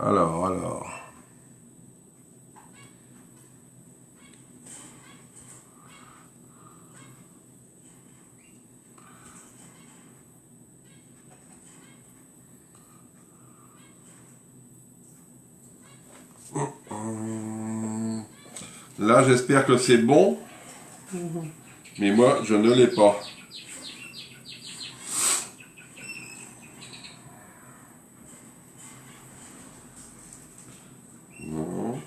Alors. Là, j'espère que c'est bon. Mais moi, je ne l'ai pas. Non.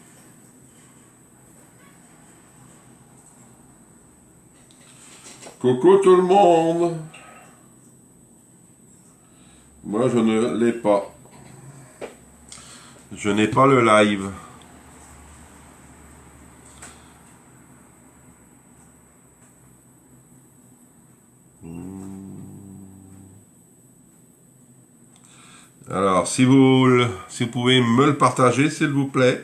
Coucou tout le monde. Moi, je ne l'ai pas. Je n'ai pas le live. Alors, si vous pouvez me le partager, s'il vous plaît.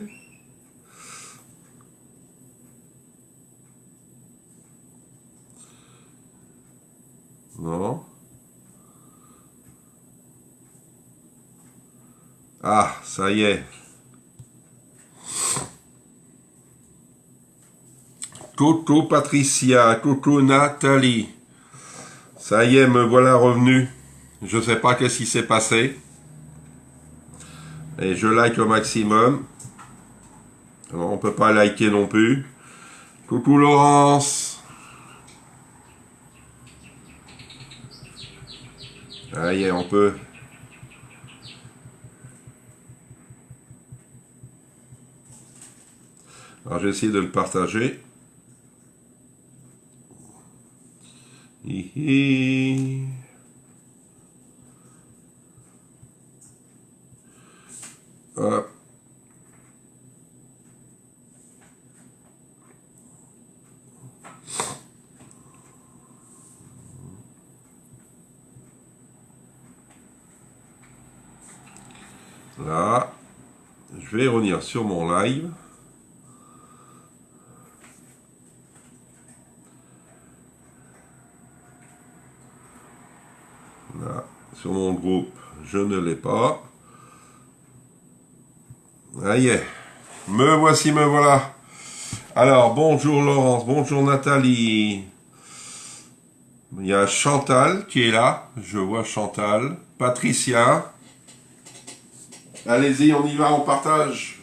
Non. Ah, ça y est. Coucou Patricia, coucou Nathalie. Ça y est, me voilà revenu. Je sais pas qu'est-ce qui s'est passé. Et je like au maximum. Alors, on peut pas liker non plus. Coucou Laurence. Ça y est, on peut. Alors, j'ai essayé de le partager. Hihi. Hop. Là, je vais revenir sur mon live. Là, sur mon groupe, je ne l'ai pas. Ça y est, me voici, me voilà. Alors, bonjour Laurence, bonjour Nathalie. Il y a Chantal qui est là, je vois Chantal. Patricia. Allez-y, on y va, on partage.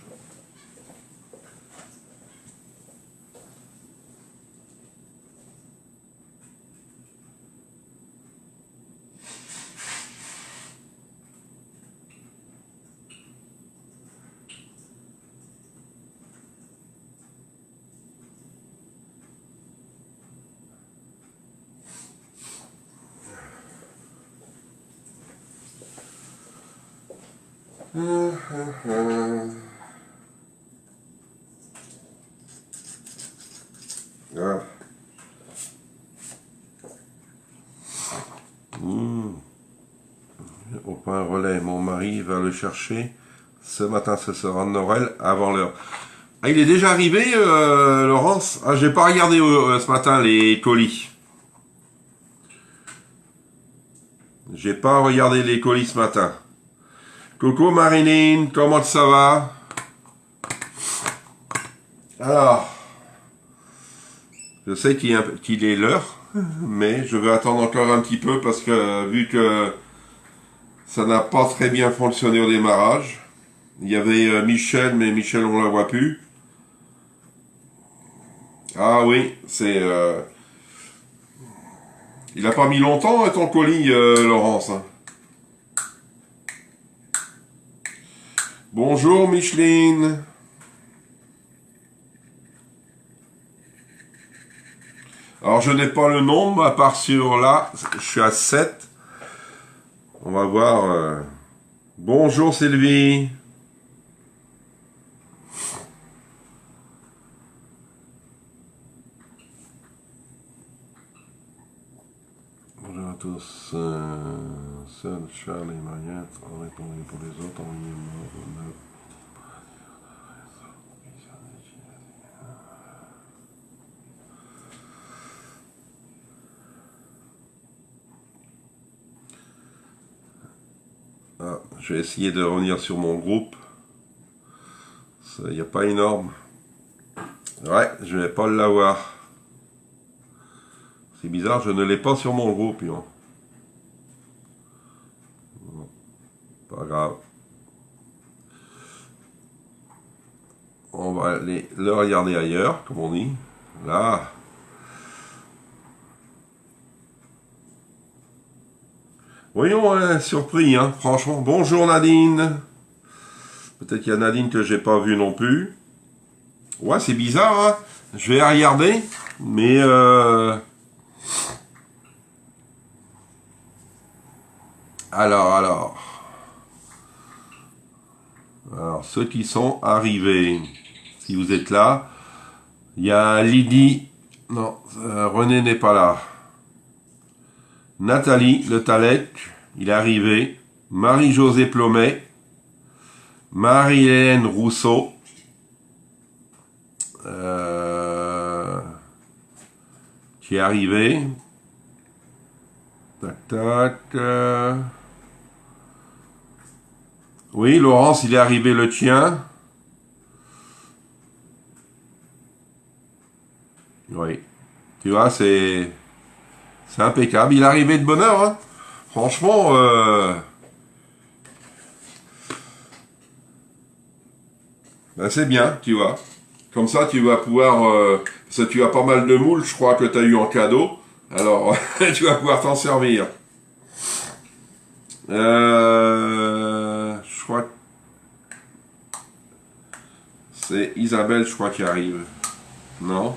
Ah. Au point relais, mon mari va le chercher. Ce matin, ce sera Noël avant l'heure. Ah, il est déjà arrivé, Laurence? Ah, j'ai pas regardé ce matin les colis. J'ai pas regardé les colis ce matin. Coucou Marilyn, comment ça va? Alors, je sais qu'il est l'heure, mais je vais attendre encore un petit peu parce que vu que ça n'a pas très bien fonctionné au démarrage, il y avait Michel, mais Michel on la voit plus. Ah oui, c'est... Il a pas mis longtemps ton colis, Laurence. Bonjour Micheline. Alors je n'ai pas le nombre, à part sur là, je suis à 7. On va voir Bonjour Sylvie. Bonjour à tous. Seul Charles et Mariette ont répondu pour les autres. Je vais essayer de revenir sur mon groupe. Il n'y a pas énorme. Ouais, je vais pas l'avoir. C'est bizarre, je ne l'ai pas sur mon groupe. Yo. Pas grave. On va aller le regarder ailleurs, comme on dit. Là. Voyons, hein, surpris, hein, franchement. Bonjour Nadine. Peut-être qu'il y a Nadine que j'ai pas vue non plus. Ouais, c'est bizarre, hein. Je vais regarder, mais alors, ceux qui sont arrivés, si vous êtes là, il y a Lydie, non, René n'est pas là. Nathalie, le Talec, il est arrivé. Marie-Josée Plomet, Marie-Hélène Rousseau, qui est arrivé. Tac, tac. Oui, Laurence, il est arrivé le tien. Oui. Tu vois, c'est impeccable. Il est arrivé de bonne heure, hein. Franchement, ben c'est bien, tu vois. Comme ça, tu vas pouvoir... parce que tu as pas mal de moules, je crois, que tu as eu en cadeau. Alors, tu vas pouvoir t'en servir. Je crois que c'est Isabelle, je crois, qui arrive. Non?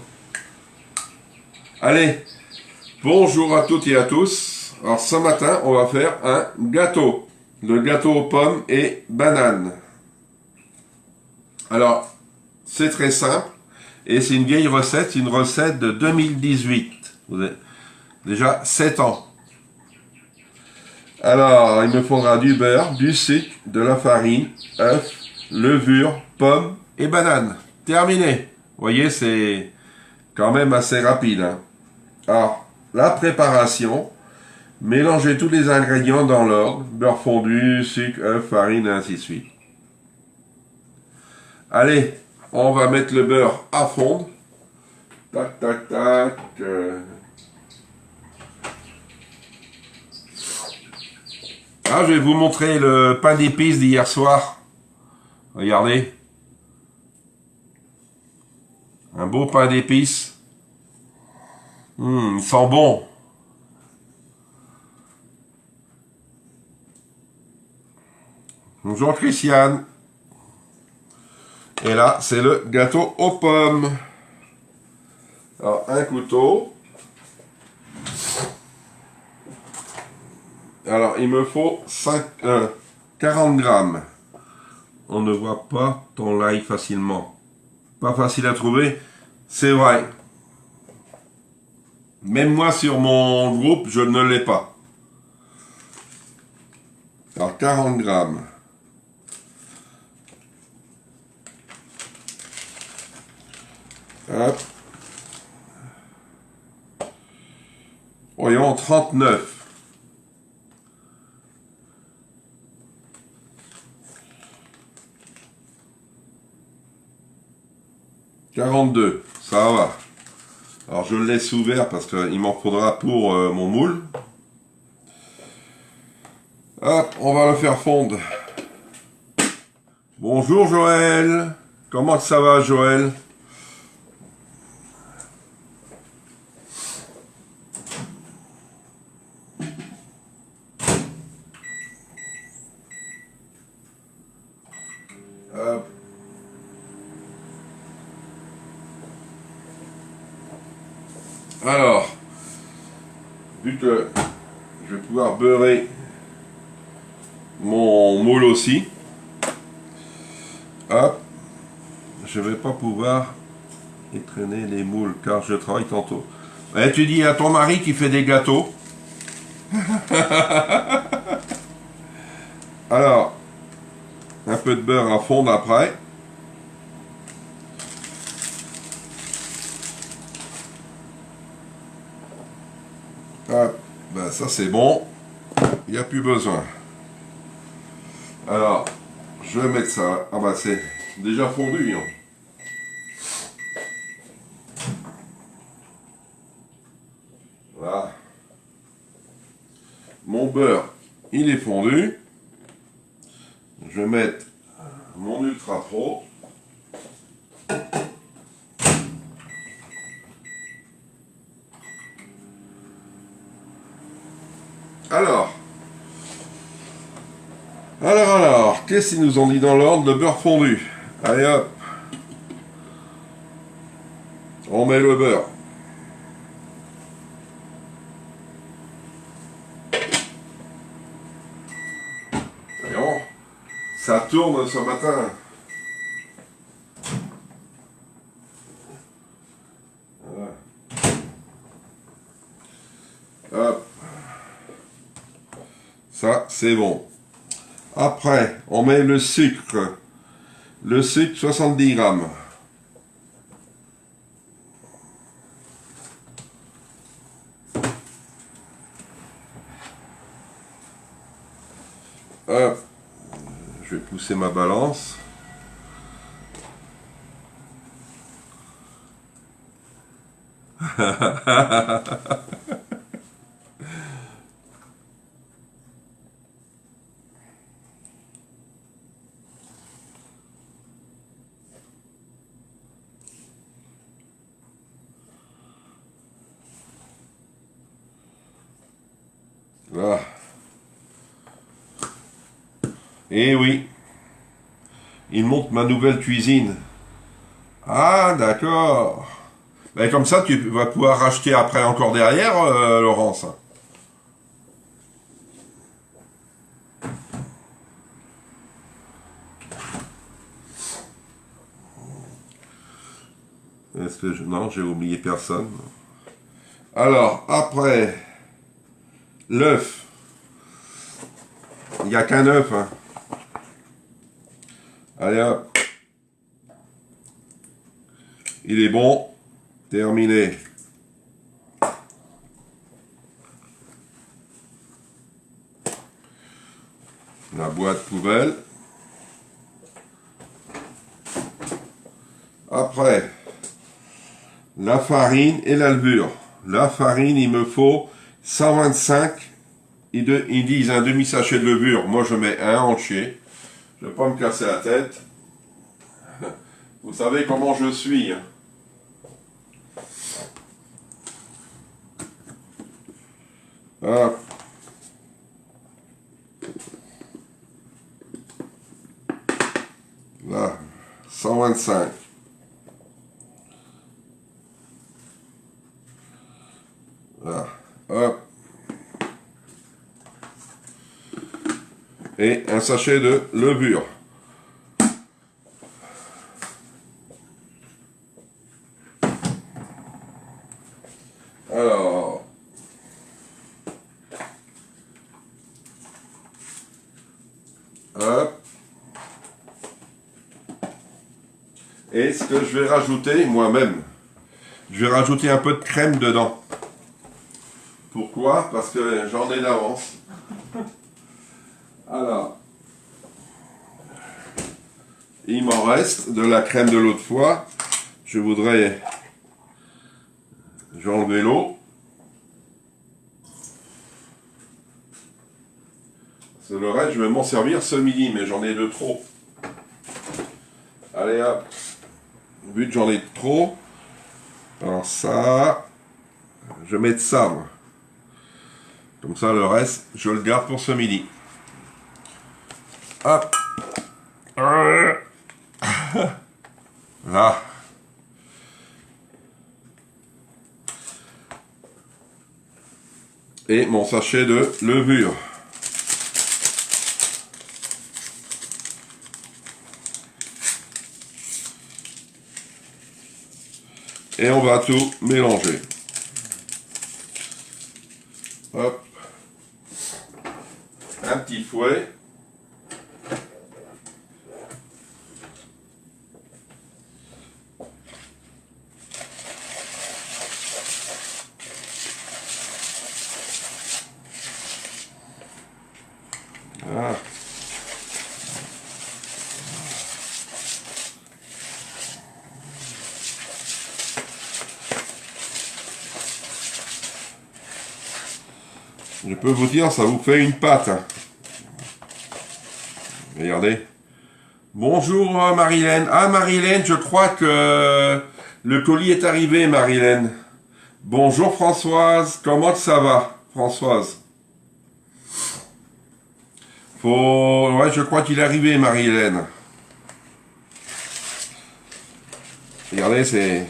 Allez, bonjour à toutes et à tous. Alors, ce matin, on va faire un gâteau. Le gâteau aux pommes et bananes. Alors, c'est très simple. Et c'est une vieille recette, une recette de 2018. Vous avez déjà 7 ans. Alors, il me faudra du beurre, du sucre, de la farine, œufs, levure, pommes et bananes. Terminé. Vous voyez, c'est quand même assez rapide. Hein. Alors, la préparation. Mélangez tous les ingrédients dans l'ordre. Beurre fondu, sucre, œufs, farine et ainsi de suite. Allez, on va mettre le beurre à fondre. Tac, tac, tac. Ah, je vais vous montrer le pain d'épices d'hier soir. Regardez. Un beau pain d'épices. Il sent bon. Bonjour Christiane. Et là, c'est le gâteau aux pommes. Alors, un couteau. Alors, il me faut 40 grammes. On ne voit pas ton live facilement. Pas facile à trouver, c'est vrai. Même moi, sur mon groupe, je ne l'ai pas. Alors, 40 grammes. Hop. Voyons, 39. 42, ça va. Alors je le laisse ouvert parce qu'il m'en faudra pour mon moule. Hop, on va le faire fondre. Bonjour Joël. Comment ça va Joël? Hop. Alors, vu que je vais pouvoir beurrer mon moule aussi. Hop. Je vais pas pouvoir étraîner les moules car je travaille tantôt. Et tu dis à ton mari qui fait des gâteaux. Alors, un peu de beurre à fondre après. Hop, ben ça c'est bon. Il n'y a plus besoin. Alors, je vais mettre ça. Ah bah c'est déjà fondu. Hein. Voilà. Mon beurre, il est fondu. Je vais mettre mon Ultra Pro. Alors, qu'est-ce qu'ils nous ont dit dans l'ordre? Le beurre fondu. Allez hop. On met le beurre. Voyons, ça tourne ce matin. Voilà. Hop. Ça, c'est bon. Après, on met le sucre. Le sucre, 70 grammes. Hop. Je vais pousser ma balance. Là. Et oui, il montre ma nouvelle cuisine. Ah, d'accord. Ben, comme ça, tu vas pouvoir racheter après encore derrière, Laurence. Est-ce que je... Non, j'ai oublié personne. Alors, après, l'œuf. Il n'y a qu'un œuf. Hein. Allez hop. Il est bon. Terminé. La boîte poubelle. Après, la farine et la levure. La farine, il me faut 125. Ils disent un demi-sachet de levure. Moi, je mets un entier. Je ne vais pas me casser la tête. Vous savez comment je suis. Hein. Hop. Là, 125. Là, hop. Et un sachet de levure. Alors, hop. Et ce que je vais rajouter moi-même, je vais rajouter un peu de crème dedans. Pourquoi? Parce que j'en ai d'avance. Alors, il m'en reste de la crème de l'autre fois. Je vais enlever l'eau. C'est le reste, je vais m'en servir ce midi, mais j'en ai de trop. Allez hop. Vu que j'en ai de trop, alors ça, je vais mettre ça, moi. Comme ça, le reste, je le garde pour ce midi. Hop. Là. Et mon sachet de levure. Et on va tout mélanger. Hop. Un petit fouet. Voilà. Je peux vous dire, ça vous fait une pâte. Regardez. Bonjour Marilène. Ah Marilène, je crois que le colis est arrivé Marilène. Bonjour Françoise, comment ça va Françoise? Ouais, je crois qu'il est arrivé Marilène. Regardez, c'est...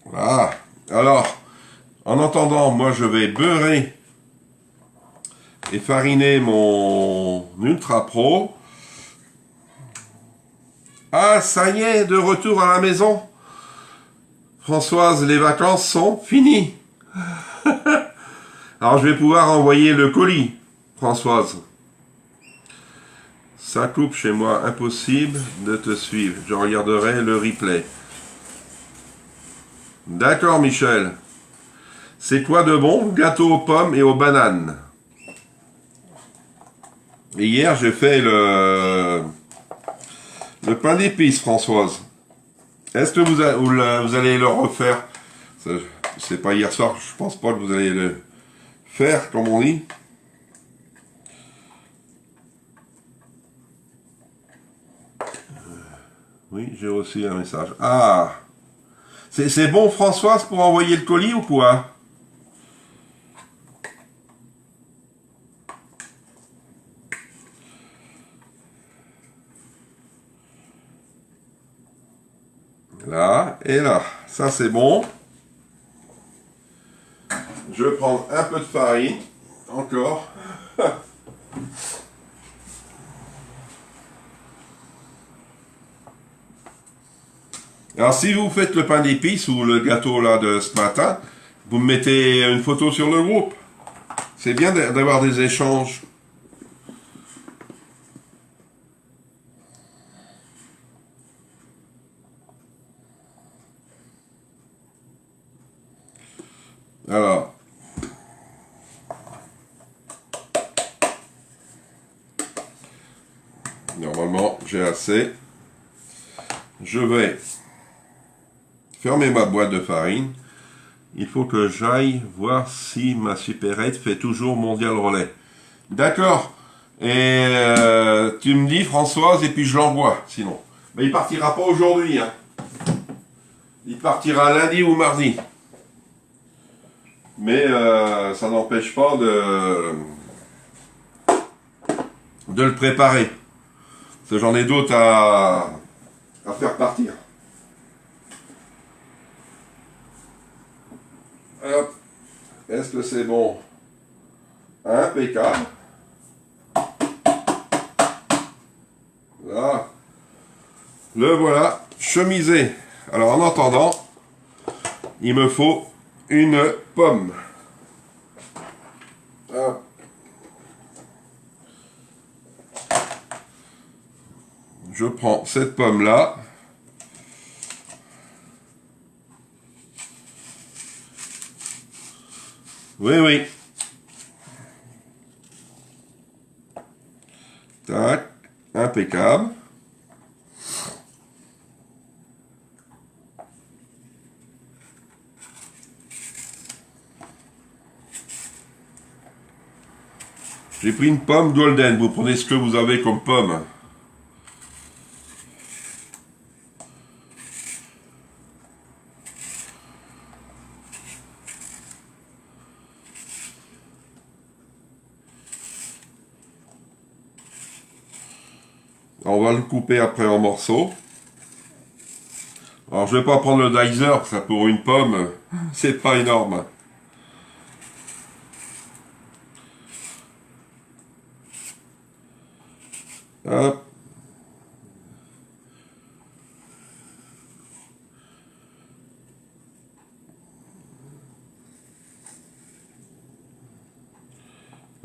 Voilà. Alors, en attendant, moi je vais beurrer et fariner mon Ultra Pro. Ah, ça y est, de retour à la maison. Françoise, les vacances sont finies. Alors, je vais pouvoir envoyer le colis, Françoise. Ça coupe chez moi, impossible de te suivre. Je regarderai le replay. D'accord, Michel. C'est quoi de bon? Gâteau aux pommes et aux bananes. Et hier, j'ai fait le pain d'épices, Françoise. Est-ce que vous allez le refaire? C'est pas hier soir, je pense pas que vous allez le faire, comme on dit. Oui, j'ai reçu un message. Ah! C'est bon, Françoise, pour envoyer le colis ou quoi? Là, et là. Ça, c'est bon. Je vais prendre un peu de farine. Encore. Alors, si vous faites le pain d'épices ou le gâteau là de ce matin, vous me mettez une photo sur le groupe. C'est bien d'avoir des échanges. Alors, normalement, j'ai assez. Je vais fermer ma boîte de farine. Il faut que j'aille voir si ma Super 8 fait toujours mondial relais. D'accord. Et tu me dis, Françoise, et puis je l'envoie, sinon. Mais il partira pas aujourd'hui. Hein. Il partira lundi ou mardi. Mais ça n'empêche pas de le préparer. Parce que j'en ai d'autres à faire partir. Hop. Est-ce que c'est bon? Impeccable. Là. Le voilà, chemisé. Alors en attendant, il me faut une pomme. Hop. Je prends cette pomme-là. Oui, oui. Tac, impeccable. J'ai pris une pomme golden. Vous prenez ce que vous avez comme pomme. On va le couper après en morceaux. Alors je vais pas prendre le dicer, ça pour une pomme, c'est pas énorme. Hop.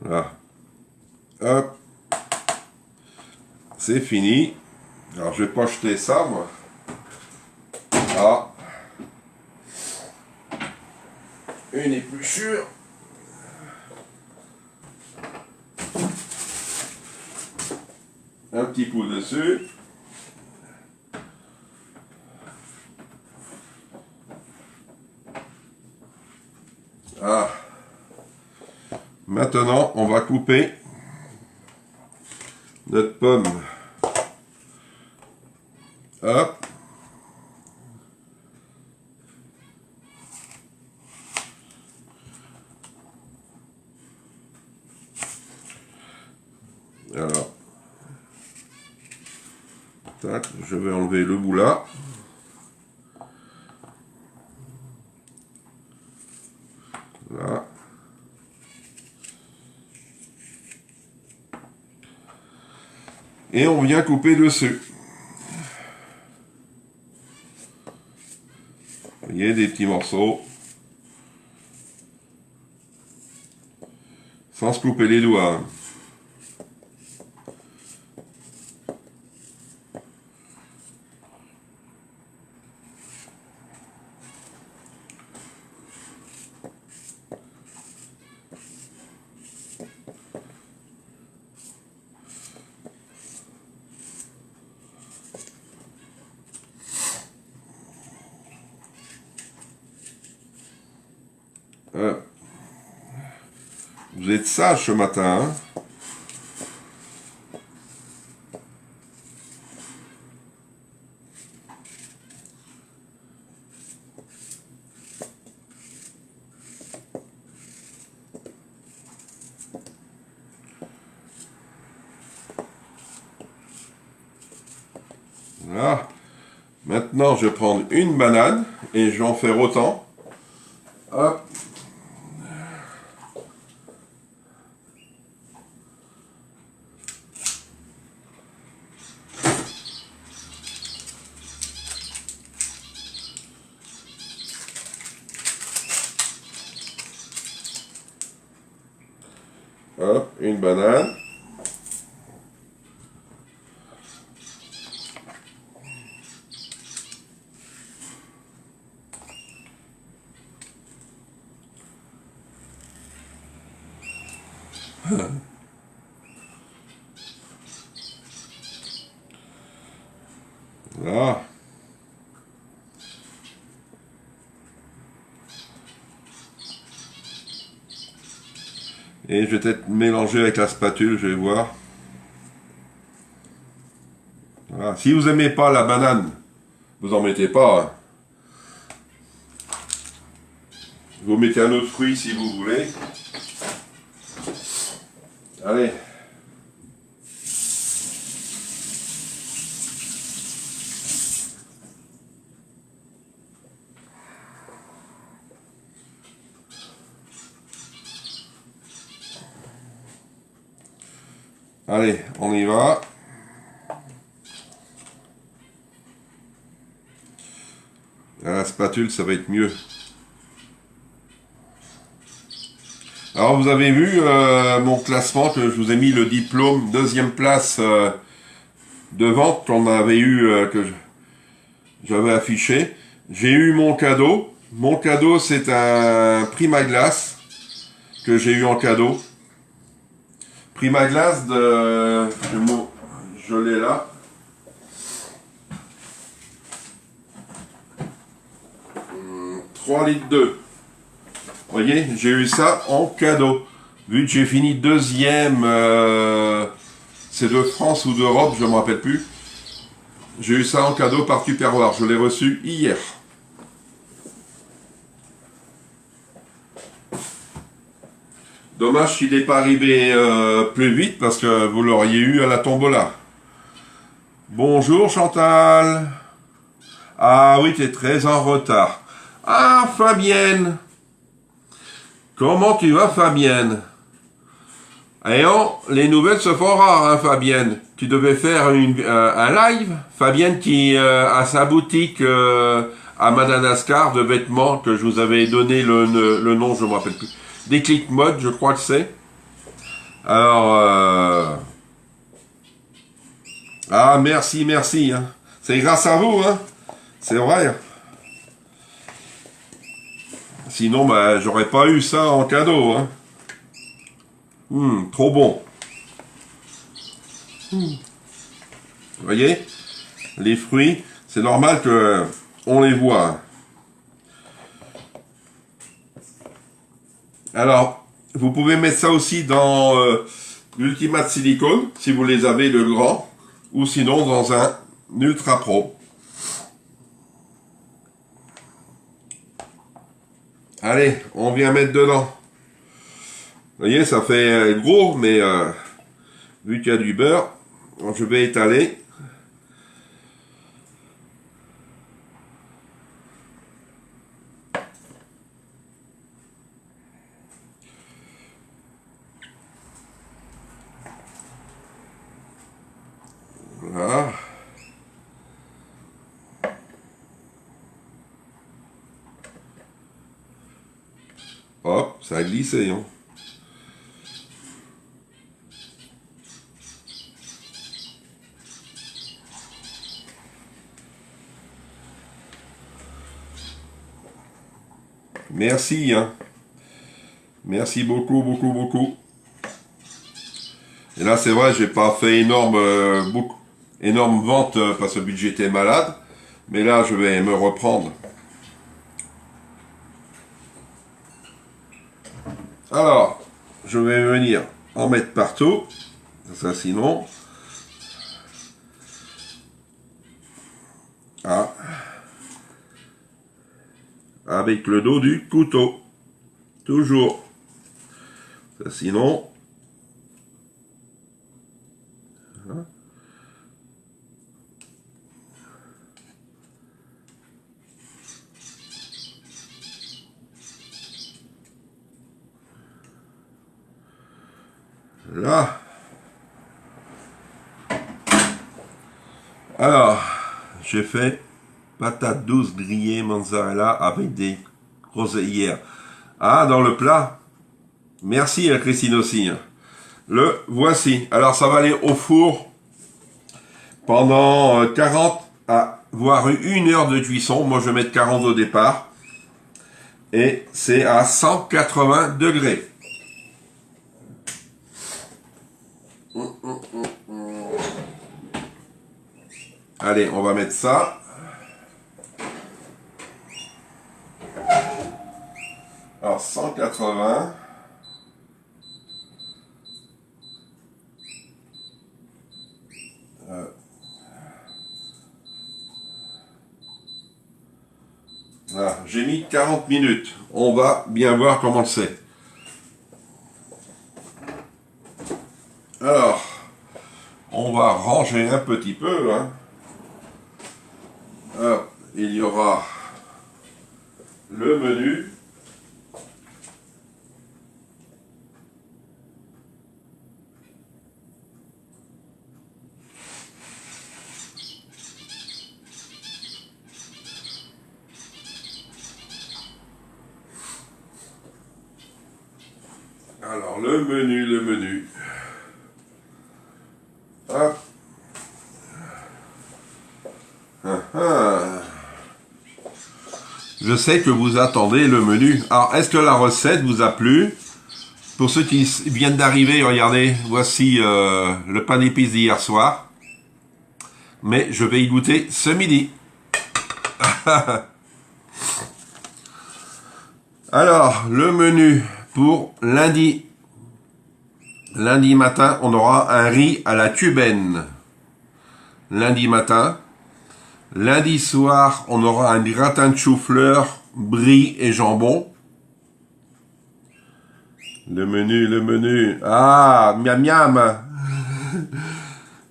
Voilà. Hop. C'est fini. Alors, je vais pas jeter ça, moi. Ah. Une épluchure. Un petit coup dessus. Ah. Maintenant, on va couper notre pomme. Hop. Alors, tac, je vais enlever le bout là. Là. Et on vient couper dessus. Vous voyez, des petits morceaux. Sans se couper les doigts. Vous êtes sage ce matin, hein? Voilà. Maintenant, je vais prendre une banane et je vais en faire autant. Hop. Hop, une banane. Là. Et je vais peut-être mélanger avec la spatule, je vais voir. Voilà. Si vous n'aimez pas la banane, vous en mettez pas. Hein. Vous mettez un autre fruit si vous voulez. Allez. Allez, on y va. À la spatule, ça va être mieux. Alors, vous avez vu mon classement, que je vous ai mis le diplôme, deuxième place de vente qu'on avait eu, que j'avais affiché. J'ai eu mon cadeau. Mon cadeau, c'est un Primaglace que j'ai eu en cadeau. Primaglace de... Je l'ai là. Hum, 3 litres 2. Vous voyez, j'ai eu ça en cadeau. Vu que j'ai fini deuxième, c'est de France ou d'Europe, je ne me rappelle plus. J'ai eu ça en cadeau par Tupperware. Je l'ai reçu hier. Dommage qu'il n'est pas arrivé plus vite parce que vous l'auriez eu à la tombola. Bonjour Chantal. Ah oui, tu es très en retard. Ah Fabienne. Comment tu vas Fabienne? Et les nouvelles se font rares, hein, Fabienne. Tu devais faire un live. Fabienne qui a sa boutique à Madagascar de vêtements que je vous avais donné le nom, je ne me rappelle plus. Déclic Mode, je crois que c'est. Alors, ah, merci, merci. Hein. C'est grâce à vous, hein. C'est vrai. Sinon, bah, j'aurais pas eu ça en cadeau, hein. Trop bon. Vous voyez, les fruits, c'est normal que on les voit. Hein. Alors, vous pouvez mettre ça aussi dans l'Ultimate Silicone, si vous les avez, le grand, ou sinon dans un Ultra Pro. Allez, on vient mettre dedans. Vous voyez, ça fait gros, mais vu qu'il y a du beurre, je vais étaler. Voilà. Hop, ça a glissé. Hein. Merci. Hein. Merci beaucoup, beaucoup, beaucoup. Et là, c'est vrai, j'ai pas fait énorme vente parce que le budget était malade. Mais là, je vais me reprendre. Alors, je vais venir en mettre partout. Ça, sinon. Ah. Avec le dos du couteau. Toujours. Ça, sinon. Voilà. Là. Alors, j'ai fait patates douces grillées mozzarella avec des groseillières. Ah, dans le plat. Merci à Christine aussi. Le voici. Alors, ça va aller au four pendant 40 à voire 1 heure de cuisson. Moi, je vais mettre 40 au départ. Et c'est à 180 degrés. Allez, on va mettre ça. Alors, 180. Voilà, j'ai mis 40 minutes. On va bien voir comment c'est. Alors, on va ranger un petit peu. Hein. Alors, il y aura le menu. Alors, le menu. Hop. Je sais que vous attendez le menu. Alors, est-ce que la recette vous a plu? Pour ceux qui viennent d'arriver, regardez, voici le pain d'épices d'hier soir. Mais je vais y goûter ce midi. Alors, le menu pour lundi. Lundi matin, on aura un riz à la cubaine. Lundi matin. Lundi soir, on aura un gratin de chou-fleur, brie et jambon. Le menu. Ah, miam miam.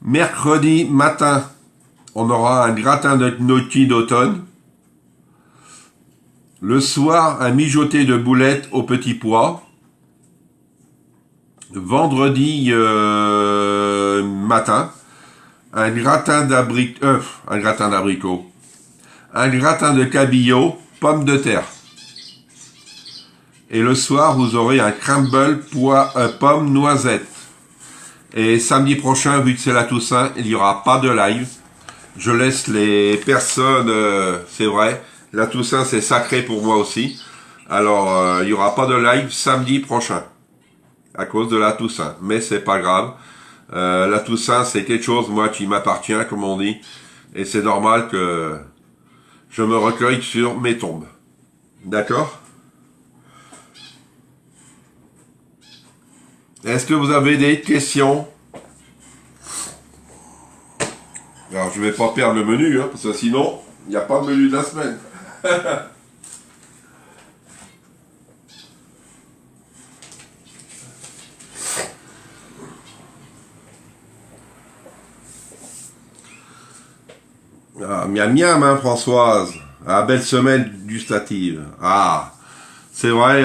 Mercredi matin, on aura un gratin de gnocchi d'automne. Le soir, un mijoté de boulettes aux petits pois. Vendredi matin, un gratin d'abricot, un gratin de cabillaud, pommes de terre. Et le soir, vous aurez un crumble pomme noisette. Et samedi prochain, vu que c'est la Toussaint, il n'y aura pas de live. Je laisse les personnes, c'est vrai, la Toussaint c'est sacré pour moi aussi. Alors, il n'y aura pas de live samedi prochain, à cause de la Toussaint. Mais c'est pas grave. La Toussaint c'est quelque chose, moi, qui m'appartient, comme on dit. Et c'est normal que je me recueille sur mes tombes. D'accord? Est-ce que vous avez des questions? Alors, je vais pas perdre le menu, hein, parce que sinon, il n'y a pas de menu de la semaine. Ah, miam miam, hein, Françoise. Ah, belle semaine gustative. Ah, c'est vrai,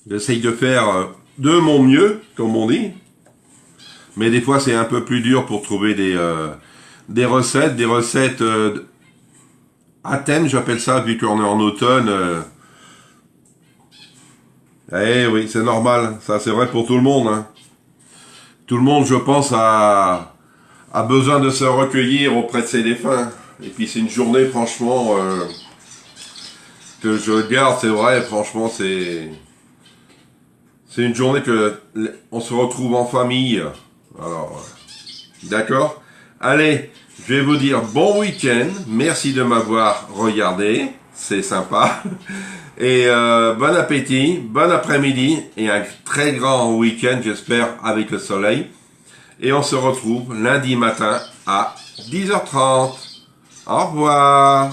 j'essaye de faire de mon mieux, comme on dit. Mais des fois, c'est un peu plus dur pour trouver des recettes à thème, j'appelle ça, vu qu'on est en automne. Eh oui, c'est normal. Ça, c'est vrai pour tout le monde, hein. Tout le monde, je pense, a besoin de se recueillir auprès de ses défunts. Et puis, c'est une journée, franchement, que je garde, c'est vrai, franchement, c'est une journée que on se retrouve en famille. Alors, d'accord? Allez, je vais vous dire bon week-end. Merci de m'avoir regardé. C'est sympa. Et bon appétit, bon après-midi et un très grand week-end, j'espère, avec le soleil. Et on se retrouve lundi matin à 10h30. Au revoir.